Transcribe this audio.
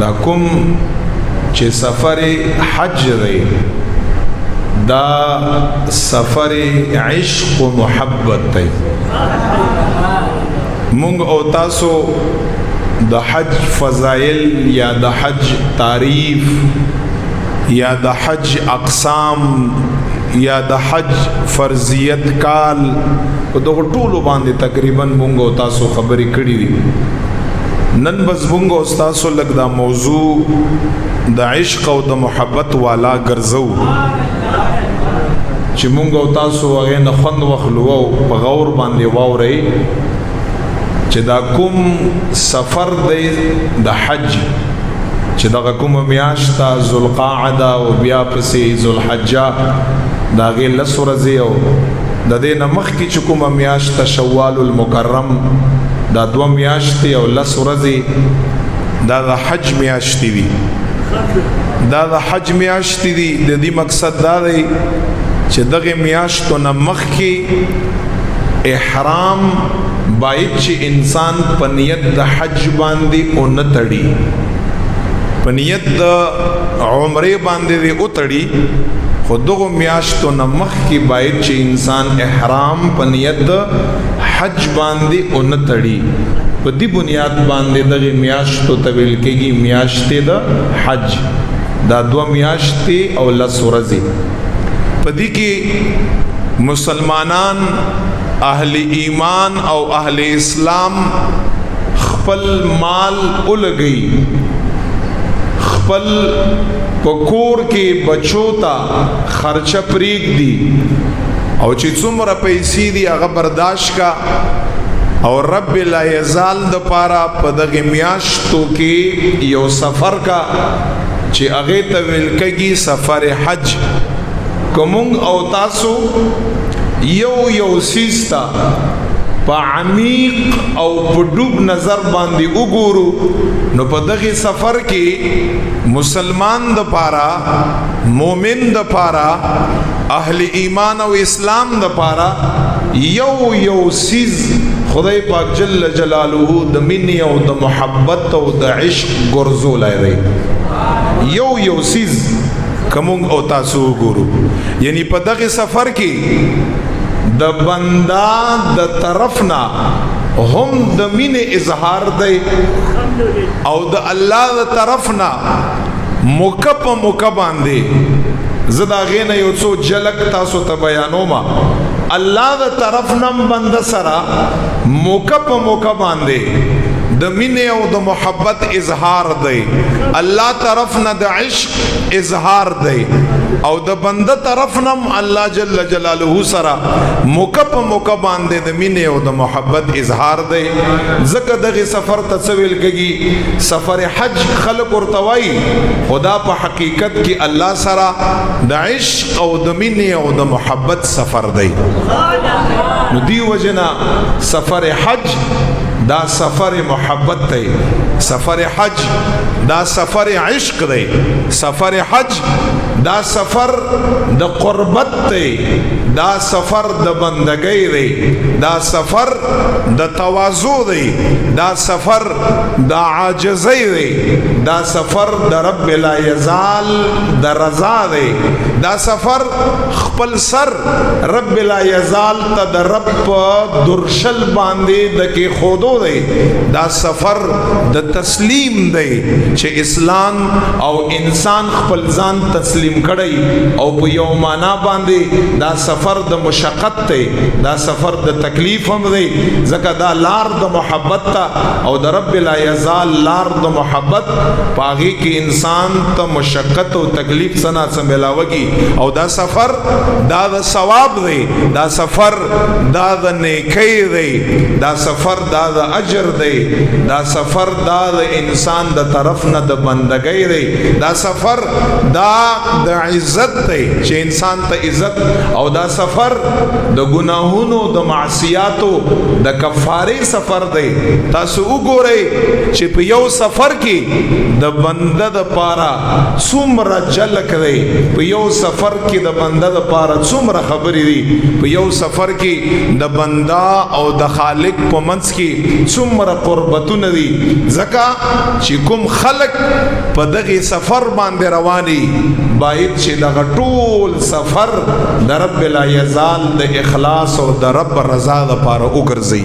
دا کوم چې سفر حج دی دا سفر عشق و محبت دی. مونږ او تاسو د حج فضائل یا د حج تعریف یا د حج اقسام یا د حج فرضیت کال په دغه ټولو باندې تقریبا مونږ او تاسو خبرې کړې دي. نن بس مونږ او تاسو لږ دا موضوع د عشق او د محبت والا ګرځو چې مونږ او تاسو هغه نه خوند واخلو او په غور باندې واورئ چې دا کوم سفر دی د حج چې دغه کوم میاشت ذوالقعده او بیا پسې ذوالحجه دا غي لس ورځې او د دې نه مخکې چې کومه میاشت شوال المکرم دا دوه میاشتې او لس ورځې دا د حج میاشتې دي. دا د حج میاشتې دي. د دې مقصد دا دی چې دغه میاشتو نه مخکې احرام باید چې انسان په نیت د حج باندې او نه تړي، په نیت د عمره باندې او تړي، خو دغه میاشتو نه مخکې باید چې انسان احرام په نیت د حج باندې او نه تړي. په دې بنیاد باندې دغه میاشتو ته ویل کېږي میاشتې د حج. دا دوه میاشتې او لس ورځې. په دې کې مسلمانان اهل ایمان او اهل اسلام خپل مال اولګي، خپل پکور کې بچو ته خرچه پریک دی او چې څومره پیسې دی هغه برداشت کا او رب لا یزال د پاره په دغه میاشتو کې یو سفر کا چې هغه ته ویل کېږي سفر حج. کوم او تاسو یو سیستا په عمیق او په ډوب نظر باندې وګورو نو په دغه سفر کې مسلمان د پاره، مومن د پاره، اهل ایمان او اسلام د پاره یو سیز خدای پاک جل جلاله د مینې او د محبت او د عشق ګرځولای دی. یو سیز کوم او تاسو وګورو، یعنی په دغه سفر کې د بندا د طرفنا هم د مینې اظهار دی او د الله د طرفنا موقع باندې زدا غینه یو څو جلک تاسو ته بیانوما. الله د طرفنا بنده سره موقع باندې د مینې او د محبت اظهار دی، الله طرفنا د عشق اظهار دی او د بنده طرفنا الله جل جلاله سره موقع باندې د مینې او د محبت اظهار دی. ځکه دغه سفر ته ویل کېږي سفر حج. خلق ورته وایي خدا په حقیقت کې الله سره د عشق او د مینې او د محبت سفر دی. نو دی وجنا سفر حج دا سفر محبت دی، سفر حج دا سفر عشق دی، سفر حج دا سفر د قربت دی، دا سفر د بندګۍ دی، دا سفر د تواضع دی، دا سفر د عاجزۍ دی، دا سفر د رب لا یزال د رضا دی، دا سفر خپل سر رب لا یزال ته د رب درشل باندې د کې خودو دی. دا سفر د تسلیم دی چې اسلام او انسان خپل ځان تسلیم کړي او په یو معنا باندې دا سفر د مشقت دی، دا سفر د تکلیف هم دی. ځکه دا لار د محبت ته او د رب لا یزال لار د محبت پاغي کې انسان ته مشقت او تکلیف سنا سملاوږي او دا سفر دا د ثواب دی، دا سفر دا د نیکی دی، دا سفر دا د اجر دی، دا سفر دا د انسان د طرف نه د بندګۍ دی، دا سفر دا د د عزت ته چې انسان ته عزت او دا سفر د ګناهونو د معصیاتو د کفاره سفر دی تاسو وګورئ چې په یو سفر کې د بنده د پاره څومره جلک دی په یو سفر کې د بنده د پاره څومره خبرې دي په یو سفر کې د بنده او د خالق په منځ کې څومره قربتونه دي ځکه چې کوم خلق په دغه سفر باندې رواني باید چې دغه ټول سفر د رب لا یزال د اخلاص او د رب رضا لپاره وګرځي